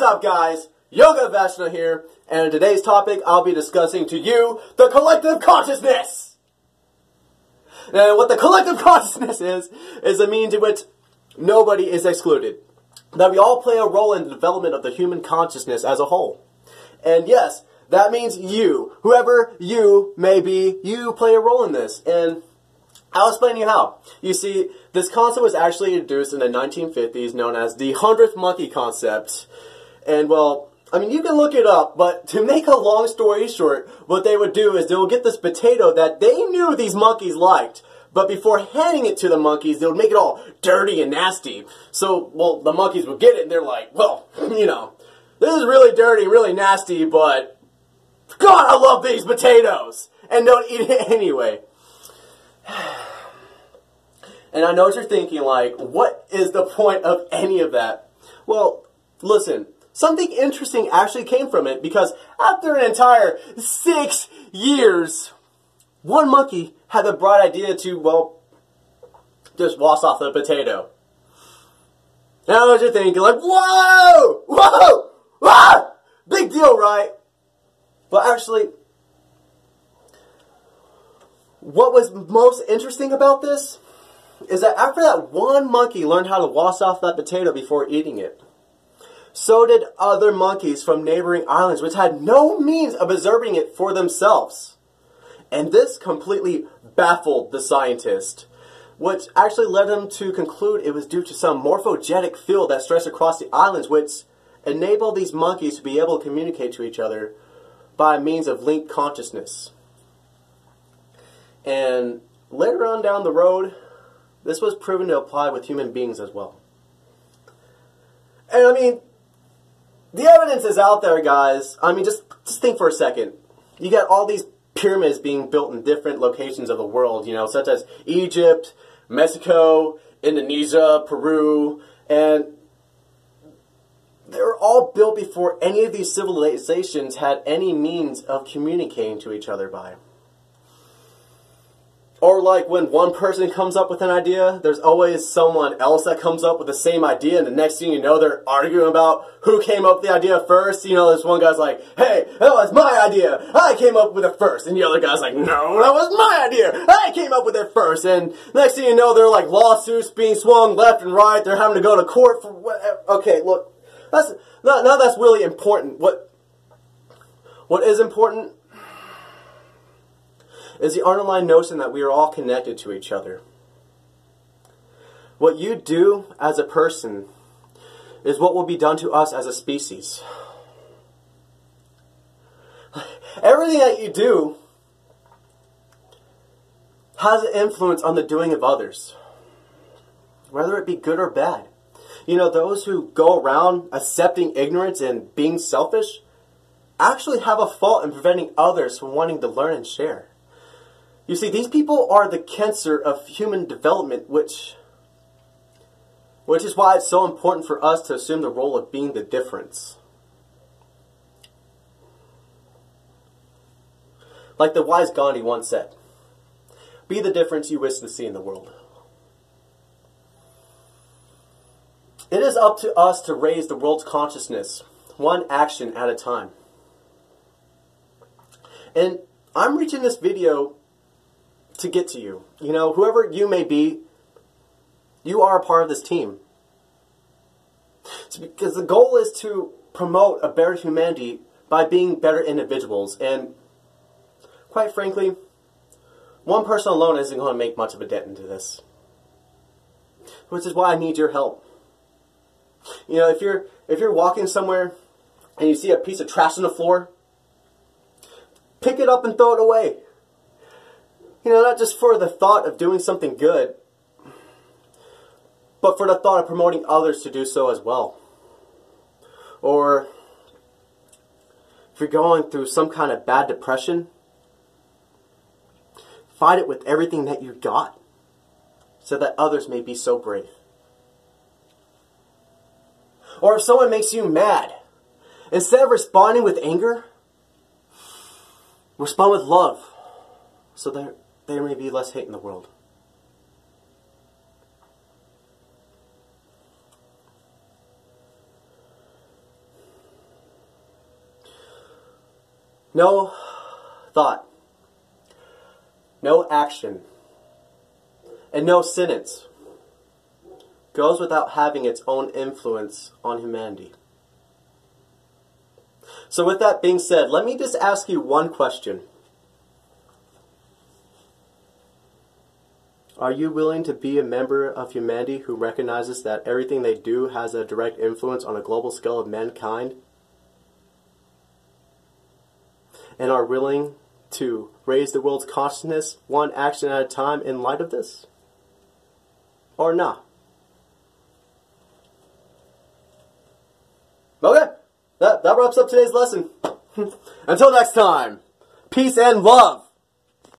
What's up, guys? Yogavashna here, and in today's topic, I'll be discussing to you the collective consciousness. Now, what the collective consciousness is a means in which nobody is excluded. That we all play a role in the development of the human consciousness as a whole. And yes, that means you, whoever you may be, you play a role in this. And I'll explain to you how. You see, this concept was actually introduced in the 1950s, known as the 100th monkey concept. And well, I mean, you can look it up, but to make a long story short, what they would do is they would get this potato that they knew these monkeys liked, but before handing it to the monkeys, they would make it all dirty and nasty. So, well, the monkeys would get it, and they're like, well, you know, this is really dirty, really nasty, but God, I love these potatoes! And don't eat it anyway. And I know what you're thinking, like, what is the point of any of that? Well, listen, something interesting actually came from it, because after an entire 6 years, one monkey had the bright idea to, well, just wash off the potato. And I know what you're thinking, like, whoa! Whoa! Ah! Big deal, right? But actually, what was most interesting about this is that after that one monkey learned how to wash off that potato before eating it, so did other monkeys from neighboring islands, which had no means of observing it for themselves. And this completely baffled the scientist, which actually led him to conclude it was due to some morphogenic field that stretched across the islands, which enabled these monkeys to be able to communicate to each other by means of linked consciousness. And later on down the road, this was proven to apply with human beings as well. And I mean, the evidence is out there, guys. I mean, just think for a second. You got all these pyramids being built in different locations of the world, you know, such as Egypt, Mexico, Indonesia, Peru, and they were all built before any of these civilizations had any means of communicating to each other by. Or like when one person comes up with an idea, there's always someone else that comes up with the same idea, and the next thing you know, they're arguing about who came up with the idea first. You know, this one guy's like, hey, that was my idea. I came up with it first. And the other guy's like, no, that was my idea. I came up with it first. And next thing you know, there are like lawsuits being swung left and right. They're having to go to court for whatever. Okay, look, now that's really important. What is important is the underlying notion that we are all connected to each other. What you do as a person is what will be done to us as a species. Everything that you do has an influence on the doing of others, whether it be good or bad. You know, those who go around accepting ignorance and being selfish actually have a fault in preventing others from wanting to learn and share. You see, these people are the cancer of human development, which is why it's so important for us to assume the role of being the difference. Like the wise Gandhi once said, be the difference you wish to see in the world. It is up to us to raise the world's consciousness, one action at a time. And I'm reaching this video to get to you. You know, whoever you may be, you are a part of this team. It's because the goal is to promote a better humanity by being better individuals. And quite frankly, one person alone isn't going to make much of a dent into this. Which is why I need your help. You know, if you're walking somewhere and you see a piece of trash on the floor, pick it up and throw it away. You know, not just for the thought of doing something good, but for the thought of promoting others to do so as well. Or if you're going through some kind of bad depression, fight it with everything that you got so that others may be so brave. Or if someone makes you mad, instead of responding with anger, respond with love so that there may be less hate in the world. No thought, no action, and no sentence goes without having its own influence on humanity. So with that being said, let me just ask you one question. Are you willing to be a member of humanity who recognizes that everything they do has a direct influence on a global scale of mankind? And are willing to raise the world's consciousness one action at a time in light of this? Or not? Okay, that wraps up today's lesson. Until next time, peace and love.